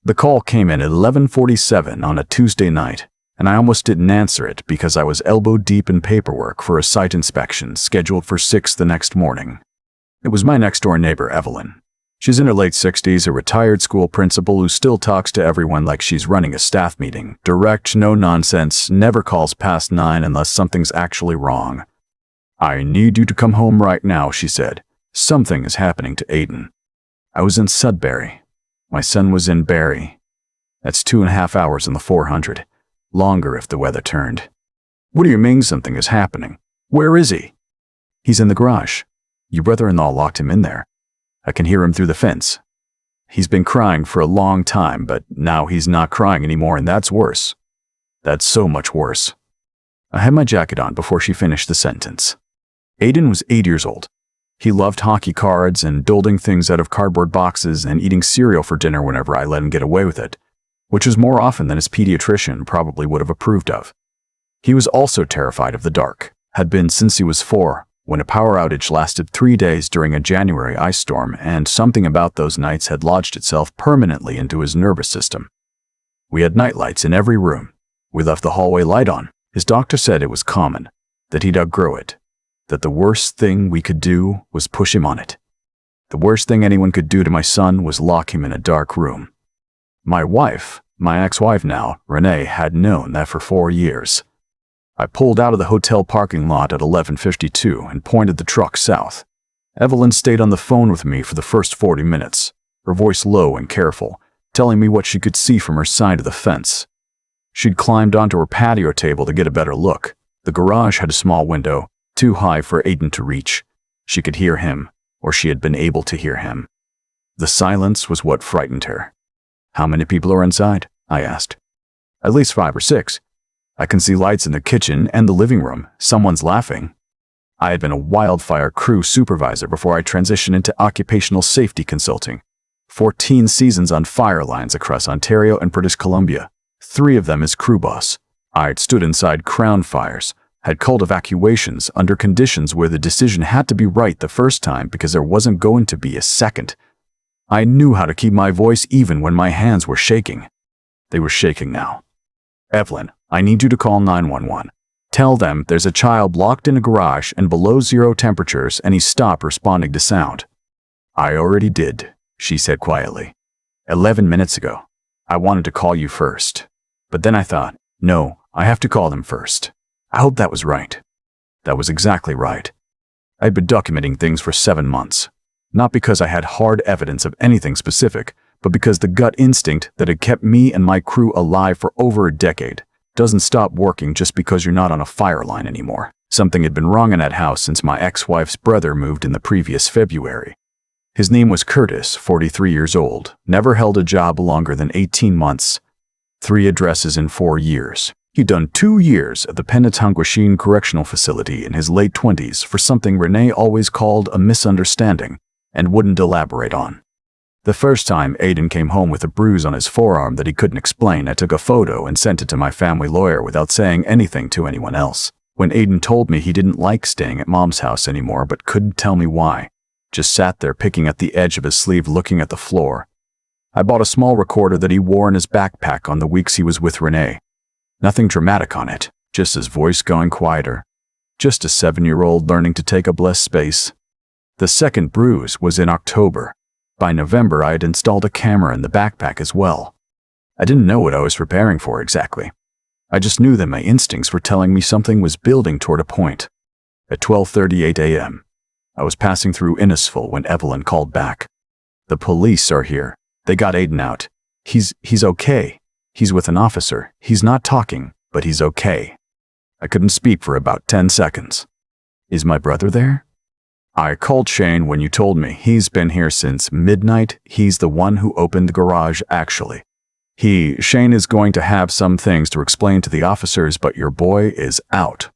The call came in at 11:47 on a Tuesday night, and I almost didn't answer it because I was elbow deep in paperwork for a site inspection scheduled for 6 the next morning. It was my next-door neighbor, Evelyn. She's in her late 60s, a retired school principal who still talks to everyone like she's running a staff meeting. Direct, no nonsense, never calls past 9 unless something's actually wrong. "I need you to come home right now," she said. "Something is happening to Aiden." I was in Sudbury. My son was in Barrie. That's 2.5 hours in the 400. Longer if the weather turned. "What do you mean something is happening? Where is he?" "He's in the garage. Your brother-in-law locked him in there. I can hear him through the fence. He's been crying for a long time, but now he's not crying anymore, and that's worse. That's so much worse." I had my jacket on before she finished the sentence. Aiden was 8 years old. He loved hockey cards and building things out of cardboard boxes and eating cereal for dinner whenever I let him get away with it, which was more often than his pediatrician probably would have approved of. He was also terrified of the dark, had been since he was 4, when a power outage lasted 3 days during a January ice storm, and something about those nights had lodged itself permanently into his nervous system. We had nightlights in every room. We left the hallway light on. His doctor said it was common, that he'd outgrow it, that the worst thing we could do was push him on it. The worst thing anyone could do to my son was lock him in a dark room. My wife, my ex-wife now, Renee, had known that for 4 years. I pulled out of the hotel parking lot at 11:52 and pointed the truck south. Evelyn stayed on the phone with me for the first 40 minutes, her voice low and careful, telling me what she could see from her side of the fence. She'd climbed onto her patio table to get a better look. The garage had a small window, too high for Aiden to reach. She could hear him, or she had been able to hear him. The silence was what frightened her. "How many people are inside?" I asked. "At least 5 or 6. I can see lights in the kitchen and the living room. Someone's laughing." I had been a wildfire crew supervisor before I transitioned into occupational safety consulting. 14 seasons on fire lines across Ontario and British Columbia. 3 of them as crew boss. I'd stood inside crown fires, had called evacuations under conditions where the decision had to be right the first time because there wasn't going to be a second. I knew how to keep my voice even when my hands were shaking. They were shaking now. "Evelyn, I need you to call 911. Tell them there's a child locked in a garage and below 0 temperatures and he's stopped responding to sound." "I already did," she said quietly. 11 minutes ago. I wanted to call you first. But then I thought, no, I have to call them first. I hope that was right. That was exactly right. I'd been documenting things for 7 months. Not because I had hard evidence of anything specific, but because the gut instinct that had kept me and my crew alive for over a decade doesn't stop working just because you're not on a fire line anymore. Something had been wrong in that house since my ex-wife's brother moved in the previous February. His name was Curtis, 43 years old, never held a job longer than 18 months. 3 addresses in 4 years. He'd done 2 years at the Penetanguishene Correctional Facility in his late 20s for something Renee always called a misunderstanding and wouldn't elaborate on. The first time Aiden came home with a bruise on his forearm that he couldn't explain, I took a photo and sent it to my family lawyer without saying anything to anyone else. When Aiden told me he didn't like staying at Mom's house anymore but couldn't tell me why, just sat there picking at the edge of his sleeve looking at the floor. I bought a small recorder that he wore in his backpack on the weeks he was with Renee. Nothing dramatic on it, just his voice going quieter. Just a 7-year-old learning to take up less space. The second bruise was in October. By November, I had installed a camera in the backpack as well. I didn't know what I was preparing for exactly. I just knew that my instincts were telling me something was building toward a point. At 12:38 a.m., I was passing through Innisfil when Evelyn called back. "The police are here. They got Aiden out. He's okay. He's with an officer. He's not talking, but he's okay." I couldn't speak for about 10 seconds. "Is my brother there?" "I called Shane when you told me. He's been here since midnight. He's the one who opened the garage, actually. Shane is going to have some things to explain to the officers, but your boy is out.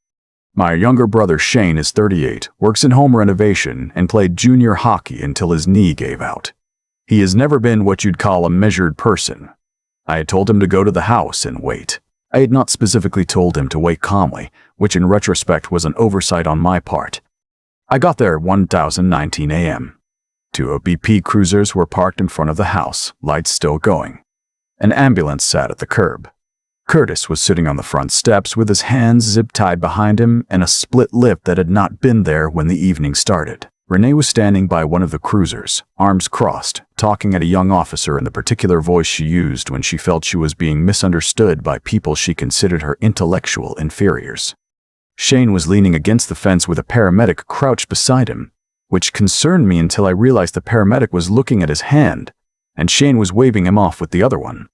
My younger brother Shane is 38, works in home renovation, and played junior hockey until his knee gave out. He has never been what you'd call a measured person. I had told him to go to the house and wait. I had not specifically told him to wait calmly, which in retrospect was an oversight on my part. I got there at 10:19 a.m. 2 OBP cruisers were parked in front of the house, lights still going. An ambulance sat at the curb. Curtis was sitting on the front steps with his hands zip-tied behind him and a split lip that had not been there when the evening started. Renee was standing by one of the cruisers, arms crossed, talking at a young officer in the particular voice she used when she felt she was being misunderstood by people she considered her intellectual inferiors. Shane was leaning against the fence with a paramedic crouched beside him, which concerned me until I realized the paramedic was looking at his hand, and Shane was waving him off with the other one.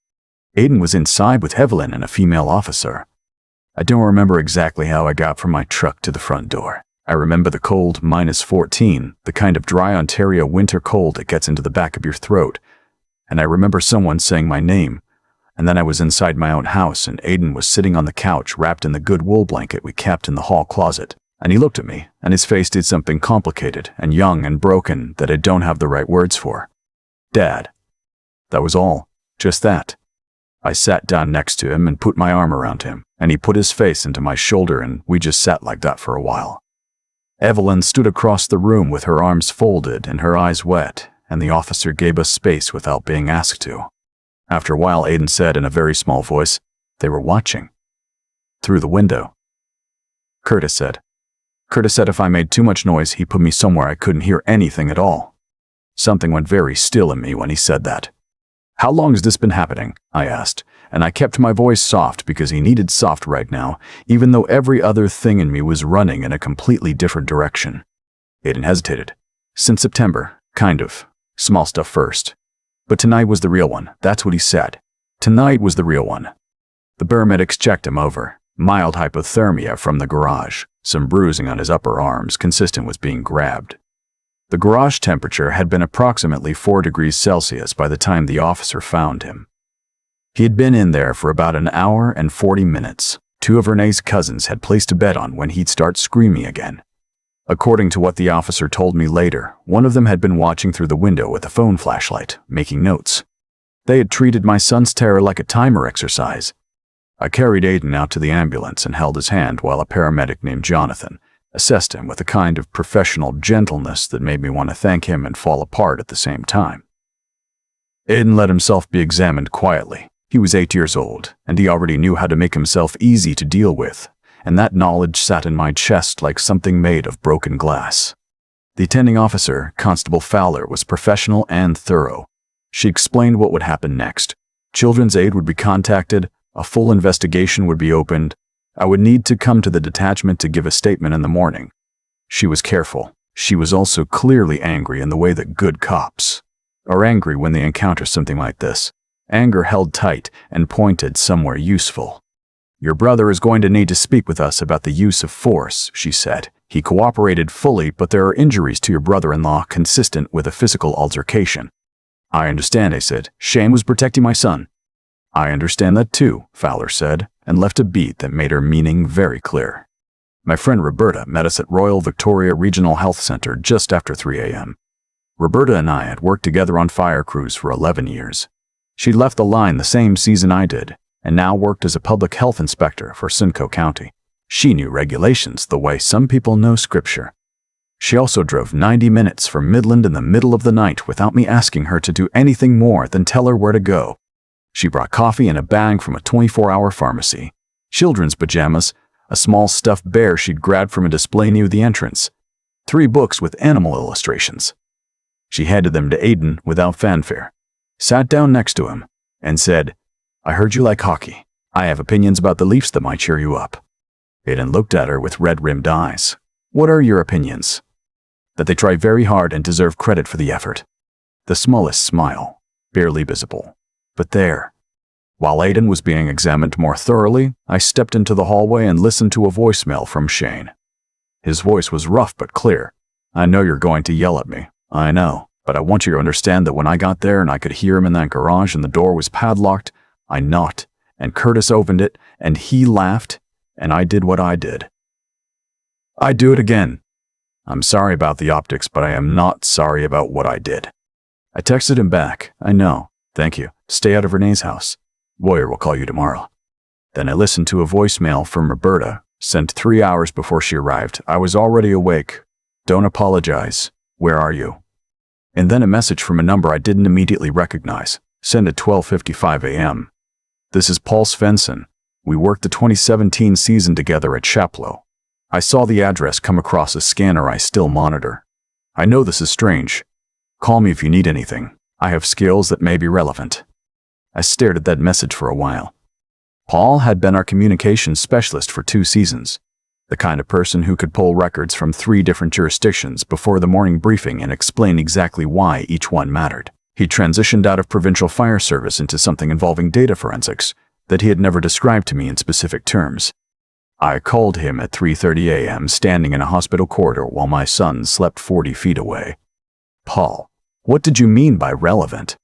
Aiden was inside with Evelyn and a female officer. I don't remember exactly how I got from my truck to the front door. I remember the cold -14, the kind of dry Ontario winter cold that gets into the back of your throat, and I remember someone saying my name, and then I was inside my own house and Aiden was sitting on the couch wrapped in the good wool blanket we kept in the hall closet, and he looked at me, and his face did something complicated and young and broken that I don't have the right words for. Dad. That was all. Just that. I sat down next to him and put my arm around him, and he put his face into my shoulder and we just sat like that for a while. Evelyn stood across the room with her arms folded and her eyes wet, and the officer gave us space without being asked to. After a while, Aiden said in a very small voice, "They were watching." "Through the window," Curtis said. Curtis said if I made too much noise, he put me somewhere I couldn't hear anything at all. Something went very still in me when he said that. "How long has this been happening?" I asked, and I kept my voice soft because he needed soft right now, even though every other thing in me was running in a completely different direction. Aiden hesitated. "Since September, kind of. Small stuff first. But tonight was the real one," that's what he said. Tonight was the real one. The paramedics checked him over. Mild hypothermia from the garage, some bruising on his upper arms consistent with being grabbed. The garage temperature had been approximately 4 degrees Celsius by the time the officer found him. He had been in there for about an hour and 40 minutes. 2 of Renee's cousins had placed a bet on when he'd start screaming again. According to what the officer told me later, one of them had been watching through the window with a phone flashlight, making notes. They had treated my son's terror like a timer exercise. I carried Aiden out to the ambulance and held his hand while a paramedic named Jonathan assessed him with a kind of professional gentleness that made me want to thank him and fall apart at the same time. Aiden let himself be examined quietly. He was 8 years old, and he already knew how to make himself easy to deal with, and that knowledge sat in my chest like something made of broken glass. The attending officer, Constable Fowler, was professional and thorough. She explained what would happen next. Children's Aid would be contacted, a full investigation would be opened. I would need to come to the detachment to give a statement in the morning. She was careful. She was also clearly angry in the way that good cops are angry when they encounter something like this. Anger held tight and pointed somewhere useful. "Your brother is going to need to speak with us about the use of force," she said. "He cooperated fully, but there are injuries to your brother-in-law consistent with a physical altercation." "I understand," I said. "Shane was protecting my son." "I understand that too," Fowler said, and left a beat that made her meaning very clear. My friend Roberta met us at Royal Victoria Regional Health Center just after 3 a.m. Roberta and I had worked together on fire crews for 11 years. She'd left the line the same season I did, and now worked as a public health inspector for Simcoe County. She knew regulations the way some people know scripture. She also drove 90 minutes from Midland in the middle of the night without me asking her to do anything more than tell her where to go. She brought coffee in a bag from a 24-hour pharmacy, children's pajamas, a small stuffed bear she'd grabbed from a display near the entrance, 3 books with animal illustrations. She handed them to Aiden without fanfare, sat down next to him, and said, "I heard you like hockey. I have opinions about the Leafs that might cheer you up." Aiden looked at her with red-rimmed eyes. "What are your opinions?" "That they try very hard and deserve credit for the effort." The smallest smile, barely visible. But there. While Aiden was being examined more thoroughly, I stepped into the hallway and listened to a voicemail from Shane. His voice was rough but clear. "I know you're going to yell at me. I know. But I want you to understand that when I got there and I could hear him in that garage and the door was padlocked, I knocked, and Curtis opened it, and he laughed, and I did what I did. I'd do it again. I'm sorry about the optics, but I am not sorry about what I did." I texted him back, "I know. Thank you. Stay out of Renee's house. Lawyer will call you tomorrow." Then I listened to a voicemail from Roberta, sent 3 hours before she arrived. I was already awake. "Don't apologize. Where are you?" And then a message from a number I didn't immediately recognize. Send at 12:55 a.m. This is Paul Svensson. We worked the 2017 season together at Chaplow. I saw the address come across a scanner I still monitor. I know this is strange. Call me if you need anything. I have skills that may be relevant. I stared at that message for a while. Paul had been our communications specialist for 2 seasons, the kind of person who could pull records from 3 different jurisdictions before the morning briefing and explain exactly why each one mattered. He transitioned out of provincial fire service into something involving data forensics that he had never described to me in specific terms. I called him at 3:30 a.m. standing in a hospital corridor while my son slept 40 feet away. Paul, what did you mean by relevant?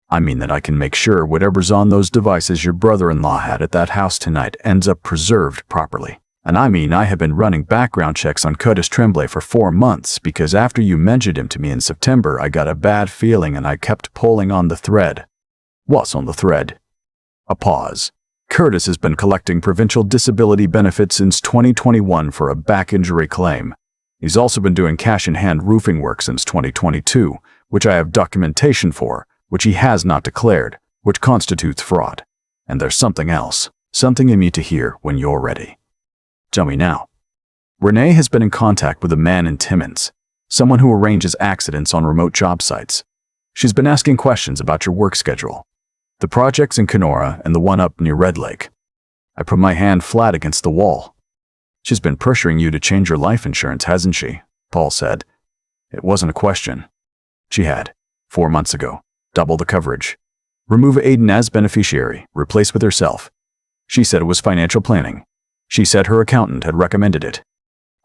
I mean that I can make sure whatever's on those devices your brother-in-law had at that house tonight ends up preserved properly. And I mean I have been running background checks on Curtis Tremblay for 4 months because after you mentioned him to me in September, I got a bad feeling and I kept pulling on the thread. What's on the thread? A pause. Curtis has been collecting provincial disability benefits since 2021 for a back injury claim. He's also been doing cash-in-hand roofing work since 2022, which I have documentation for, which he has not declared, which constitutes fraud. And there's something else, something you need to hear when you're ready. Tell me now. Renee has been in contact with a man in Timmins, someone who arranges accidents on remote job sites. She's been asking questions about your work schedule, the projects in Kenora and the one up near Red Lake. I put my hand flat against the wall. She's been pressuring you to change your life insurance, hasn't she? Paul said. It wasn't a question. She had, 4 months ago, double the coverage. Remove Aiden as beneficiary, replace with herself. She said it was financial planning. She said her accountant had recommended it.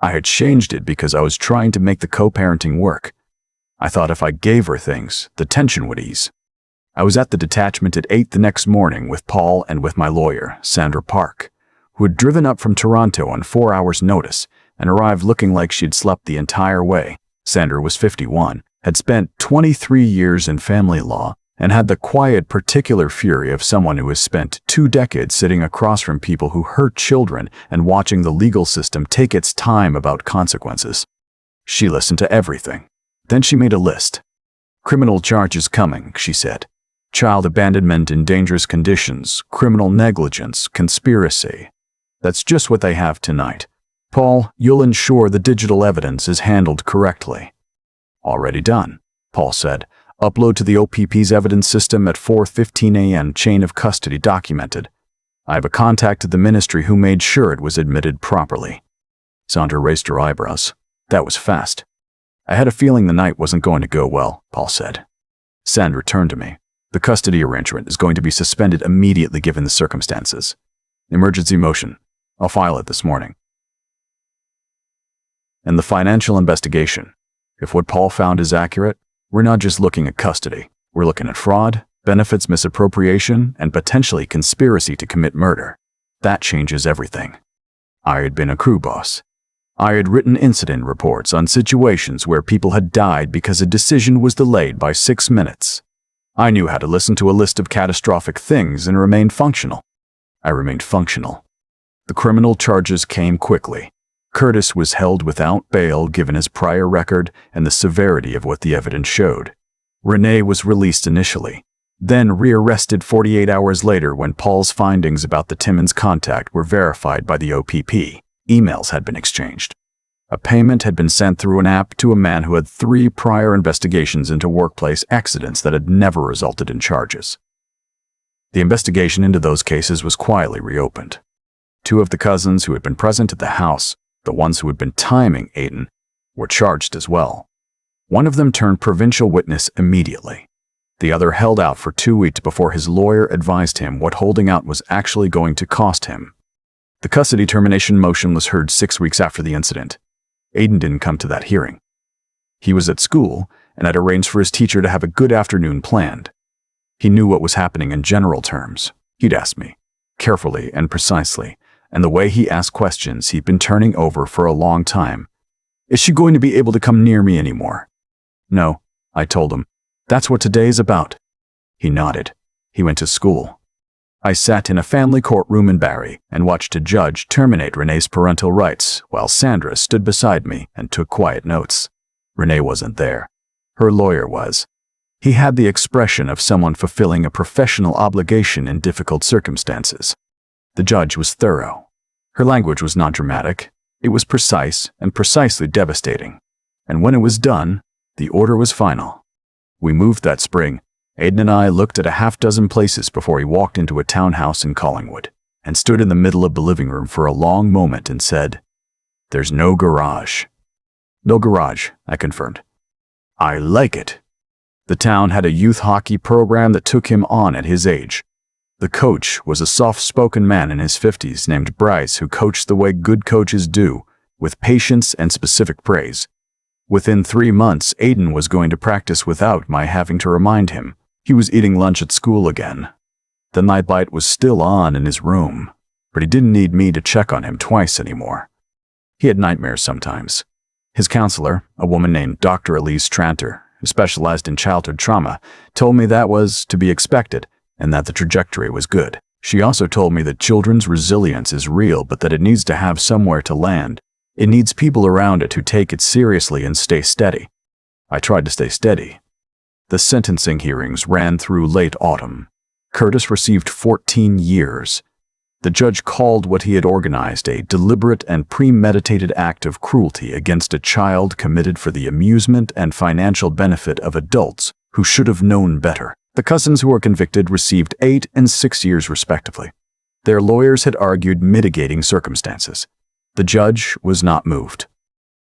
I had changed it because I was trying to make the co-parenting work. I thought if I gave her things, the tension would ease. I was at the detachment at 8 the next morning with Paul and with my lawyer, Sandra Park, who had driven up from Toronto on 4 hours' notice and arrived looking like she'd slept the entire way. Sandra was 51, had spent 23 years in family law, and had the quiet, particular fury of someone who has spent 2 decades sitting across from people who hurt children and watching the legal system take its time about consequences. She listened to everything. Then she made a list. Criminal charges coming, she said. Child abandonment in dangerous conditions, criminal negligence, conspiracy. That's just what they have tonight. Paul, you'll ensure the digital evidence is handled correctly. Already done, Paul said. Upload to the OPP's evidence system at 4:15 a.m. Chain of custody documented. I have a contact at the ministry who made sure it was admitted properly. Sandra raised her eyebrows. That was fast. I had a feeling the night wasn't going to go well, Paul said. Sandra turned to me. The custody arrangement is going to be suspended immediately given the circumstances. Emergency motion. I'll file it this morning. And the financial investigation. If what Paul found is accurate, we're not just looking at custody. We're looking at fraud, benefits misappropriation, and potentially conspiracy to commit murder. That changes everything. I had been a crew boss. I had written incident reports on situations where people had died because a decision was delayed by 6 minutes. I knew how to listen to a list of catastrophic things and remain functional. I remained functional. The criminal charges came quickly. Curtis was held without bail given his prior record and the severity of what the evidence showed. Renee was released initially, then rearrested 48 hours later when Paul's findings about the Timmins contact were verified by the OPP. Emails had been exchanged. A payment had been sent through an app to a man who had 3 prior investigations into workplace accidents that had never resulted in charges. The investigation into those cases was quietly reopened. 2 of the cousins who had been present at the house, the ones who had been timing Aiden, were charged as well. One of them turned provincial witness immediately. The other held out for 2 weeks before his lawyer advised him what holding out was actually going to cost him. The custody termination motion was heard 6 weeks after the incident. Aiden didn't come to that hearing. He was at school and had arranged for his teacher to have a good afternoon planned. He knew what was happening in general terms. He'd asked me, carefully and precisely, and the way he asked questions he'd been turning over for a long time. Is she going to be able to come near me anymore? No, I told him. That's what today is about. He nodded. He went to school. I sat in a family courtroom in Barrie and watched a judge terminate Renee's parental rights while Sandra stood beside me and took quiet notes. Renee wasn't there. Her lawyer was. He had the expression of someone fulfilling a professional obligation in difficult circumstances. The judge was thorough. Her language was not dramatic. It was precise and precisely devastating. And when it was done, the order was final. We moved that spring. Aidan and I looked at a half-dozen places before he walked into a townhouse in Collingwood and stood in the middle of the living room for a long moment and said, "There's no garage." "No garage," I confirmed. "I like it." The town had a youth hockey program that took him on at his age. The coach was a soft-spoken man in his 50s named Bryce who coached the way good coaches do, with patience and specific praise. Within 3 months, Aidan was going to practice without my having to remind him. He was eating lunch at school again. The nightlight was still on in his room, but he didn't need me to check on him twice anymore. He had nightmares sometimes. His counselor, a woman named Dr. Elise Tranter, who specialized in childhood trauma, told me that was to be expected and that the trajectory was good. She also told me that children's resilience is real, but that it needs to have somewhere to land. It needs people around it who take it seriously and stay steady. I tried to stay steady. The sentencing hearings ran through late autumn. Curtis received 14 years. The judge called what he had organized a deliberate and premeditated act of cruelty against a child committed for the amusement and financial benefit of adults who should have known better. The cousins who were convicted received 8 and 6 years respectively. Their lawyers had argued mitigating circumstances. The judge was not moved.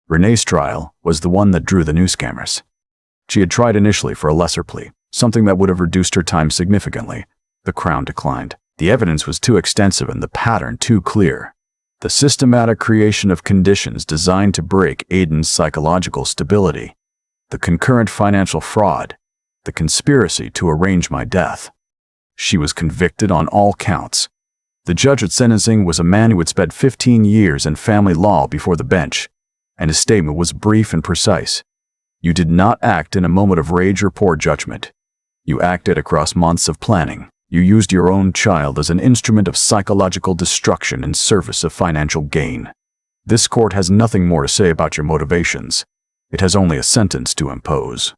Renee's trial was the one that drew the news cameras. She had tried initially for a lesser plea, something that would have reduced her time significantly. The Crown declined. The evidence was too extensive and the pattern too clear. The systematic creation of conditions designed to break Aidan's psychological stability, the concurrent financial fraud, the conspiracy to arrange my death. She was convicted on all counts. The judge at sentencing was a man who had spent 15 years in family law before the bench, and his statement was brief and precise. You did not act in a moment of rage or poor judgment. You acted across months of planning. You used your own child as an instrument of psychological destruction in service of financial gain. This court has nothing more to say about your motivations. It has only a sentence to impose.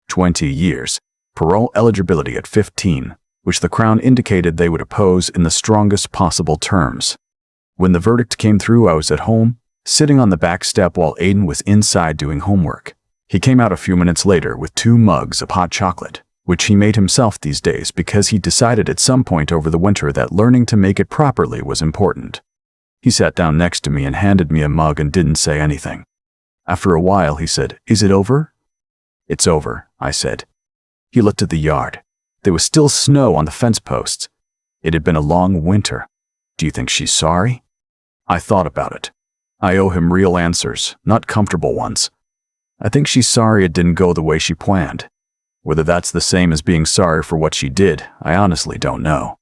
20 years, parole eligibility at 15, which the Crown indicated they would oppose in the strongest possible terms. When the verdict came through, I was at home, sitting on the back step while Aidan was inside doing homework. He came out a few minutes later with 2 mugs of hot chocolate, which he made himself these days because he decided at some point over the winter that learning to make it properly was important. He sat down next to me and handed me a mug and didn't say anything. After a while, he said, "Is it over?" "It's over," I said. He looked at the yard. There was still snow on the fence posts. It had been a long winter. "Do you think she's sorry?" I thought about it. I owe him real answers, not comfortable ones. I think she's sorry it didn't go the way she planned. Whether that's the same as being sorry for what she did, I honestly don't know.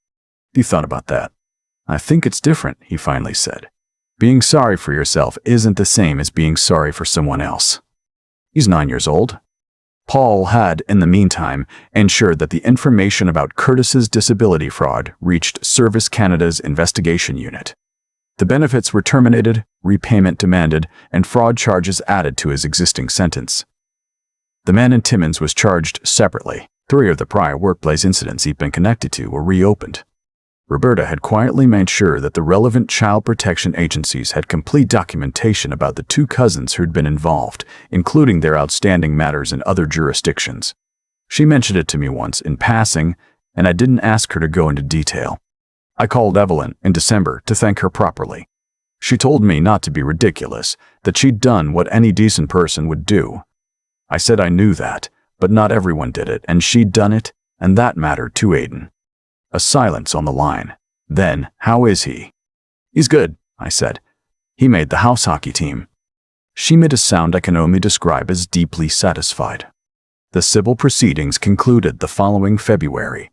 He thought about that. "I think it's different," he finally said. "Being sorry for yourself isn't the same as being sorry for someone else." He's 9 years old. Paul had, in the meantime, ensured that the information about Curtis's disability fraud reached Service Canada's investigation unit. The benefits were terminated, repayment demanded, and fraud charges added to his existing sentence. The man in Timmins was charged separately. 3 of the prior workplace incidents he'd been connected to were reopened. Roberta had quietly made sure that the relevant child protection agencies had complete documentation about the 2 cousins who'd been involved, including their outstanding matters in other jurisdictions. She mentioned it to me once in passing, and I didn't ask her to go into detail. I called Evelyn in December to thank her properly. She told me not to be ridiculous, that she'd done what any decent person would do. I said I knew that, but not everyone did it, and she'd done it, and that mattered to Aidan. A silence on the line. Then, "How is he?" "He's good," I said. "He made the house hockey team." She made a sound I can only describe as deeply satisfied. The civil proceedings concluded the following February.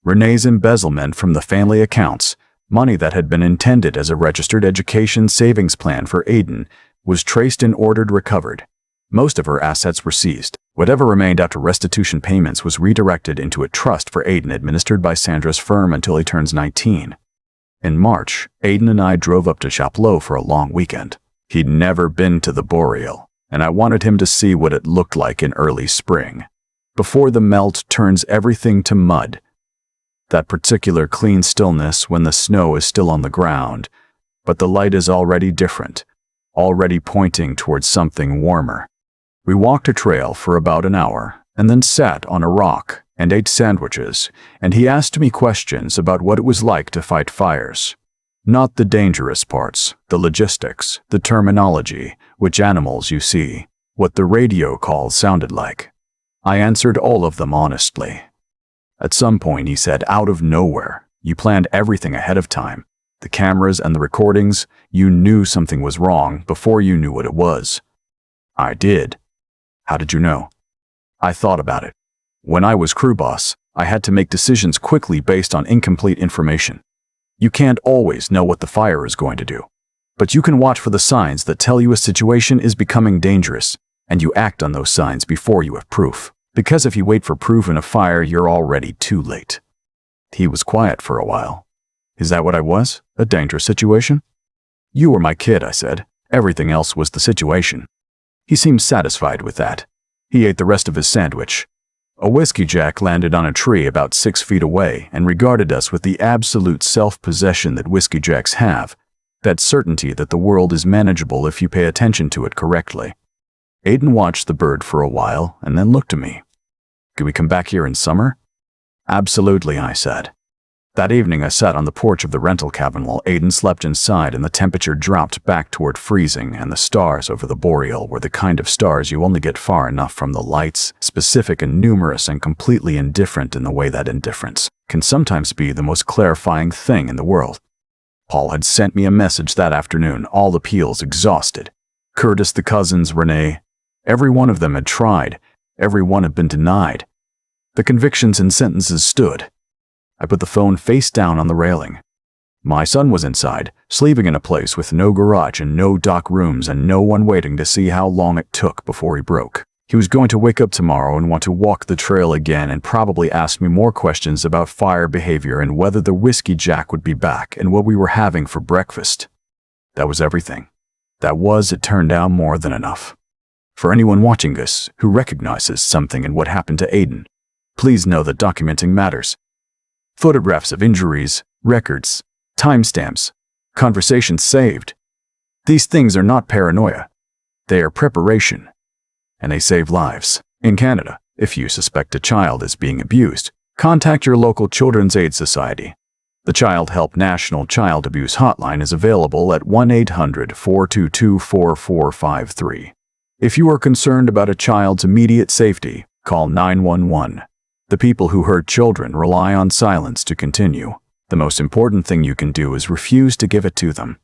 Renee's embezzlement from the family accounts, money that had been intended as a registered education savings plan for Aidan, was traced and ordered recovered. Most of her assets were seized. Whatever remained after restitution payments was redirected into a trust for Aidan administered by Sandra's firm until he turns 19. In March, Aidan and I drove up to Chapleau for a long weekend. He'd never been to the Boreal, and I wanted him to see what it looked like in early spring. before the melt turns everything to mud. That particular clean stillness when the snow is still on the ground, but the light is already different, already pointing towards something warmer. We walked a trail for about an hour and then sat on a rock and ate sandwiches, and he asked me questions about what it was like to fight fires. Not the dangerous parts, the logistics, the terminology, which animals you see, what the radio calls sounded like. I answered all of them honestly. At some point, he said, out of nowhere, you planned everything ahead of time. The cameras and the recordings, you knew something was wrong before you knew what it was. I did. How did you know? I thought about it. When I was crew boss, I had to make decisions quickly based on incomplete information. You can't always know what the fire is going to do, but you can watch for the signs that tell you a situation is becoming dangerous, and you act on those signs before you have proof. Because if you wait for proof in a fire, you're already too late. He was quiet for a while. Is that what I was? A dangerous situation? You were my kid, I said. Everything else was the situation. He seemed satisfied with that. He ate the rest of his sandwich. A whiskey jack landed on a tree about 6 feet away and regarded us with the absolute self-possession that whiskey jacks have, that certainty that the world is manageable if you pay attention to it correctly. Aiden watched the bird for a while and then looked at me. Could we come back here in summer? Absolutely, I said. That evening I sat on the porch of the rental cabin while Aiden slept inside and the temperature dropped back toward freezing, and the stars over the boreal were the kind of stars you only get far enough from the lights, specific and numerous and completely indifferent in the way that indifference can sometimes be the most clarifying thing in the world. Paul had sent me a message that afternoon, all appeals exhausted. Curtis, the cousins, Renee, every one of them had tried. Every one had been denied. The convictions and sentences stood. I put the phone face down on the railing. My son was inside, sleeping in a place with no garage and no dock rooms and no one waiting to see how long it took before he broke. He was going to wake up tomorrow and want to walk the trail again and probably ask me more questions about fire behavior and whether the whiskey jack would be back and what we were having for breakfast. That was everything. That was, it turned out, more than enough. For anyone watching this who recognizes something in what happened to Aiden, please know that documenting matters. Photographs of injuries, records, timestamps, conversations saved. These things are not paranoia. They are preparation. And they save lives. In Canada, if you suspect a child is being abused, contact your local Children's Aid Society. The Child Help National Child Abuse Hotline is available at 1-800-422-4453. If you are concerned about a child's immediate safety, call 911. The people who hurt children rely on silence to continue. The most important thing you can do is refuse to give it to them.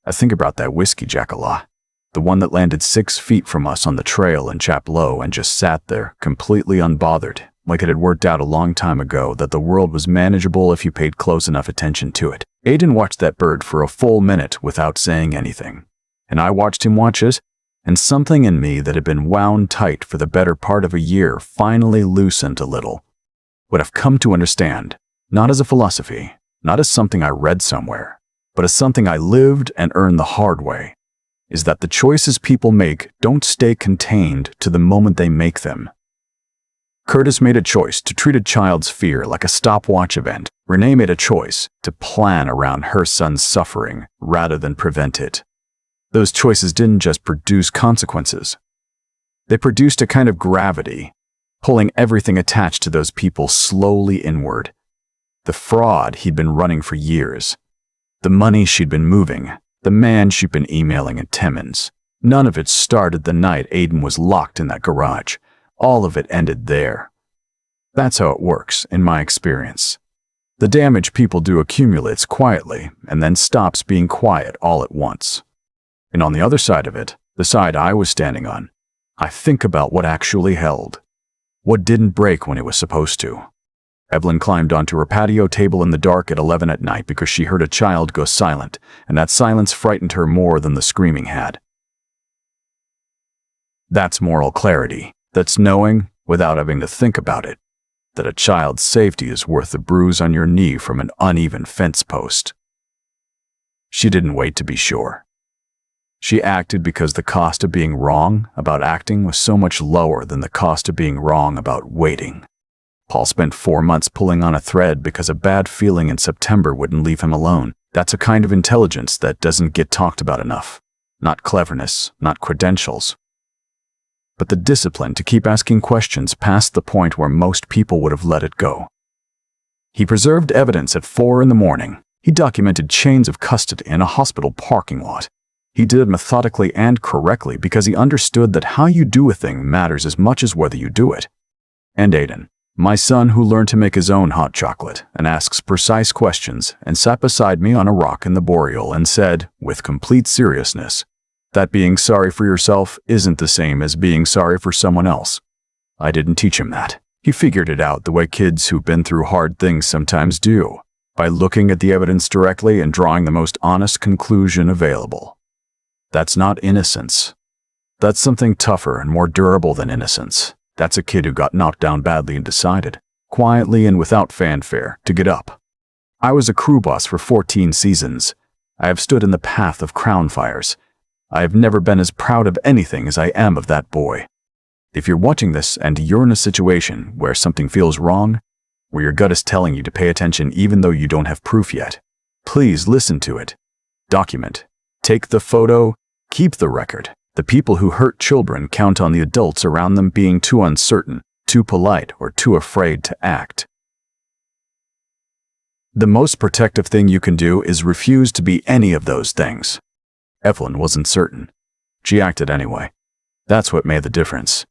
I think about that whiskey jack a lot. The one that landed 6 feet from us on the trail in Chapleau and just sat there, completely unbothered, like it had worked out a long time ago that the world was manageable if you paid close enough attention to it. Aiden watched that bird for a full minute without saying anything, and I watched him watch it, and something in me that had been wound tight for the better part of a year finally loosened a little. What I've come to understand, not as a philosophy, not as something I read somewhere, but as something I lived and earned the hard way, is that the choices people make don't stay contained to the moment they make them. Curtis made a choice to treat a child's fear like a stopwatch event. Renee made a choice to plan around her son's suffering rather than prevent it. Those choices didn't just produce consequences. They produced a kind of gravity, pulling everything attached to those people slowly inward. The fraud he'd been running for years, the money she'd been moving, the man she'd been emailing at Timmins. None of it started the night Aiden was locked in that garage. All of it ended there. That's how it works, in my experience. The damage people do accumulates quietly and then stops being quiet all at once. And on the other side of it, the side I was standing on, I think about what actually held. What didn't break when it was supposed to. Evelyn climbed onto her patio table in the dark at 11 at night because she heard a child go silent, and that silence frightened her more than the screaming had. That's moral clarity. That's knowing, without having to think about it, that a child's safety is worth the bruise on your knee from an uneven fence post. She didn't wait to be sure. She acted because the cost of being wrong about acting was so much lower than the cost of being wrong about waiting. Paul spent 4 months pulling on a thread because a bad feeling in September wouldn't leave him alone. That's a kind of intelligence that doesn't get talked about enough. Not cleverness, not credentials, but the discipline to keep asking questions past the point where most people would have let it go. He preserved evidence at 4 in the morning. He documented chains of custody in a hospital parking lot. He did it methodically and correctly because he understood that how you do a thing matters as much as whether you do it. And Aiden, my son who learned to make his own hot chocolate and asks precise questions and sat beside me on a rock in the boreal and said, with complete seriousness, that being sorry for yourself isn't the same as being sorry for someone else. I didn't teach him that. He figured it out the way kids who've been through hard things sometimes do, by looking at the evidence directly and drawing the most honest conclusion available. That's not innocence. That's something tougher and more durable than innocence. That's a kid who got knocked down badly and decided, quietly and without fanfare, to get up. I was a crew boss for 14 seasons. I have stood in the path of crown fires. I have never been as proud of anything as I am of that boy. If you're watching this and you're in a situation where something feels wrong, where your gut is telling you to pay attention even though you don't have proof yet, please listen to it. Document. Take the photo. Keep the record. The people who hurt children count on the adults around them being too uncertain, too polite, or too afraid to act. The most protective thing you can do is refuse to be any of those things. Evelyn wasn't certain. She acted anyway. That's what made the difference.